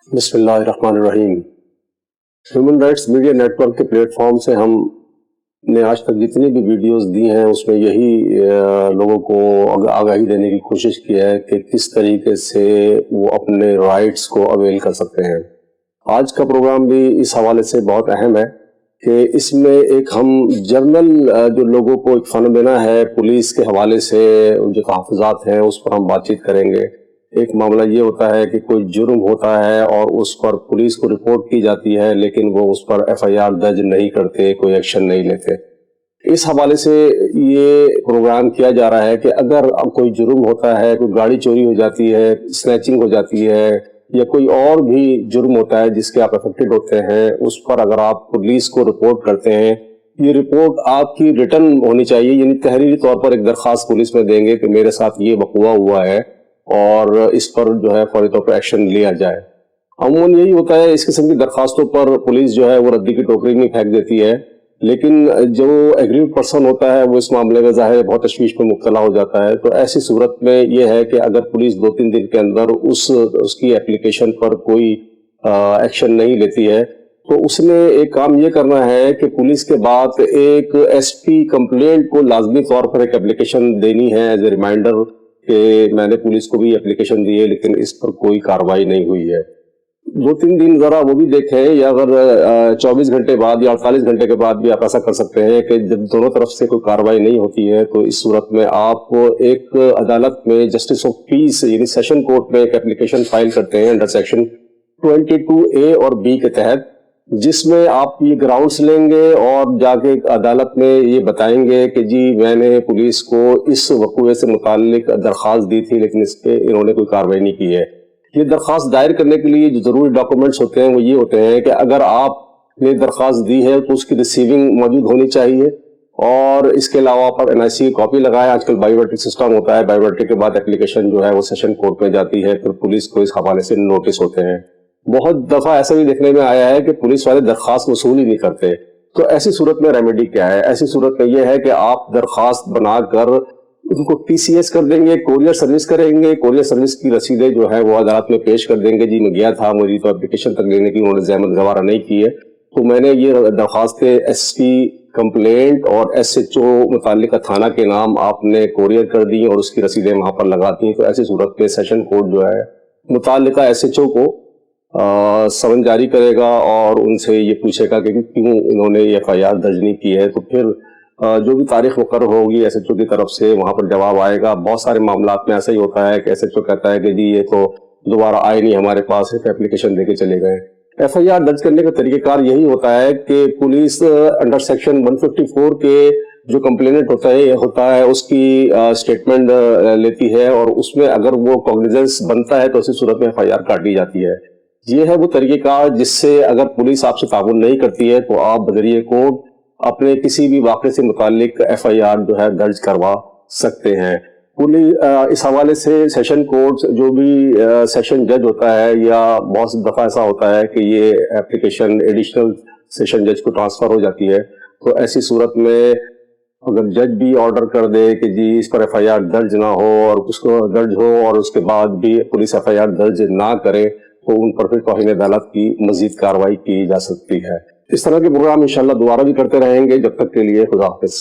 بسم اللہ الرحمن الرحیم۔ Human rights media network کے پلیٹ فارم سے ہم نے آج تک جتنی بھی ویڈیوز دی ہیں اس میں یہی لوگوں کو آگاہی دینے کی کوشش کی ہے کہ کس طریقے سے وہ اپنے رائٹس کو اویل کر سکتے ہیں۔ آج کا پروگرام بھی اس حوالے سے بہت اہم ہے کہ اس میں ایک ہم جرنل جو لوگوں کو ایک فن بنا ہے پولیس کے حوالے سے جو تحفظات ہیں اس پر ہم بات چیت کریں گے۔ ایک معاملہ یہ ہوتا ہے کہ کوئی جرم ہوتا ہے اور اس پر پولیس کو رپورٹ کی جاتی ہے لیکن وہ اس پر ایف آئی آر درج نہیں کرتے، کوئی ایکشن نہیں لیتے۔ اس حوالے سے یہ پروگرام کیا جا رہا ہے کہ اگر کوئی جرم ہوتا ہے، کوئی گاڑی چوری ہو جاتی ہے، سنیچنگ ہو جاتی ہے یا کوئی اور بھی جرم ہوتا ہے جس کے آپ افیکٹڈ ہوتے ہیں، اس پر اگر آپ پولیس کو رپورٹ کرتے ہیں، یہ رپورٹ آپ کی ریٹن ہونی چاہیے، یعنی تحریری طور پر ایک درخواست پولیس میں دیں گے کہ میرے ساتھ یہ وقوع ہوا ہے اور اس پر جو ہے فوری طور پر ایکشن لیا جائے۔ عموماً یہی ہوتا ہے، اس قسم کی درخواستوں پر پولیس جو ہے وہ ردی کی ٹوکری میں پھینک دیتی ہے، لیکن جو ایگریوڈ پرسن ہوتا ہے وہ اس معاملے میں ظاہر ہے بہت تشویش میں مبتلا ہو جاتا ہے۔ تو ایسی صورت میں یہ ہے کہ اگر پولیس 2-3 دن کے اندر اس کی اپلیکیشن پر کوئی ایکشن نہیں لیتی ہے تو اس نے ایک کام یہ کرنا ہے کہ پولیس کے بعد ایک ایس پی کمپلینٹ کو لازمی طور پر ایک اپلیکیشن دینی ہے ایز اے ریمائنڈر کہ میں نے پولیس کو بھی اپلیکیشن دی ہے لیکن اس پر کوئی کارروائی نہیں ہوئی ہے۔ 2-3 دن ذرا وہ بھی دیکھیں، یا اگر 24 گھنٹے بعد یا 48 گھنٹے کے بعد بھی آپ ایسا کر سکتے ہیں کہ جب دونوں طرف سے کوئی کارروائی نہیں ہوتی ہے تو اس صورت میں آپ کو ایک عدالت میں جسٹس آف پیس یعنی سیشن کورٹ میں ایک اپلیکیشن فائل کرتے ہیں انڈر سیکشن 22A اور B کے تحت، جس میں آپ یہ گراؤنڈز لیں گے اور جا کے عدالت میں یہ بتائیں گے کہ جی میں نے پولیس کو اس وقوعے سے متعلق درخواست دی تھی لیکن اس پہ انہوں نے کوئی کارروائی نہیں کی ہے۔ یہ درخواست دائر کرنے کے لیے جو ضروری ڈاکومنٹس ہوتے ہیں وہ یہ ہوتے ہیں کہ اگر آپ نے درخواست دی ہے تو اس کی ریسیونگ موجود ہونی چاہیے، اور اس کے علاوہ آپ NIC کی کاپی لگائیں۔ آج کل بایومیٹرک سسٹم ہوتا ہے، بایومیٹرک کے بعد اپلیکیشن جو ہے وہ سیشن کورٹ میں جاتی ہے، پھر پولیس کو اس حوالے سے نوٹس ہوتے ہیں۔ بہت دفعہ ایسا بھی دیکھنے میں آیا ہے کہ پولیس والے درخواست وصول ہی نہیں کرتے۔ تو ایسی صورت میں ریمیڈی کیا ہے؟ ایسی صورت میں یہ ہے کہ آپ درخواست بنا کر ان کو TCS کر دیں گے، کوریئر سروس کریں گے، کوریئر سروس کی رسیدیں جو ہے وہ عدالت میں پیش کر دیں گے، جی میں گیا تھا، میری تو اپلیکیشن تک لینے کی انہوں نے زحمت گوارہ نہیں کی ہے، تو میں نے یہ درخواستیں SP کمپلینٹ اور SHO متعلقہ تھانہ کے نام آپ نے کوریئر کر دی اور اس کی رسیدیں وہاں پر لگاتی ہیں۔ تو ایسی صورت میں سیشن کورٹ جو ہے متعلقہ SHO کو سمن جاری کرے گا اور ان سے یہ پوچھے گا کہ کیوں انہوں نے یہ FIR درج نہیں کی ہے، تو پھر جو بھی تاریخ مقرر ہوگی SHO کی طرف سے وہاں پر جواب آئے گا۔ بہت سارے معاملات میں ایسا ہی ہوتا ہے کہ SHO کہتا ہے کہ جی یہ تو دوبارہ آئے نہیں ہمارے پاس، ایک اپلیکیشن دے کے چلے گے۔ FIR درج کرنے کا طریقہ کار یہی ہوتا ہے کہ پولیس انڈر سیکشن 154 کے جو کمپلینٹ ہوتا ہے اس کی اسٹیٹمنٹ لیتی ہے، اور اس میں اگر وہ کاگنیزنس بنتا ہے تو اسی صورت میں FIR کاٹ دی جاتی ہے۔ یہ ہے وہ طریقہ کار جس سے اگر پولیس آپ سے تعاون نہیں کرتی ہے تو آپ بذریعہ کوڈ اپنے کسی بھی واقعے سے متعلق FIR جو ہے درج کروا سکتے ہیں۔ اس حوالے سے سیشن کورٹ جو بھی سیشن جج ہوتا ہے، یا بہت دفعہ ایسا ہوتا ہے کہ یہ اپلیکیشن ایڈیشنل سیشن جج کو ٹرانسفر ہو جاتی ہے، تو ایسی صورت میں اگر جج بھی آرڈر کر دے کہ جی اس پر FIR درج نہ ہو اور اس کو درج ہو اور اس کے بعد بھی پولیس FIR درج نہ کرے تو ان پر پھر توہین عدالت کی مزید کارروائی کی جا سکتی ہے۔ اس طرح کے پروگرام انشاءاللہ دوبارہ بھی کرتے رہیں گے، جب تک کے لیے خدا حافظ۔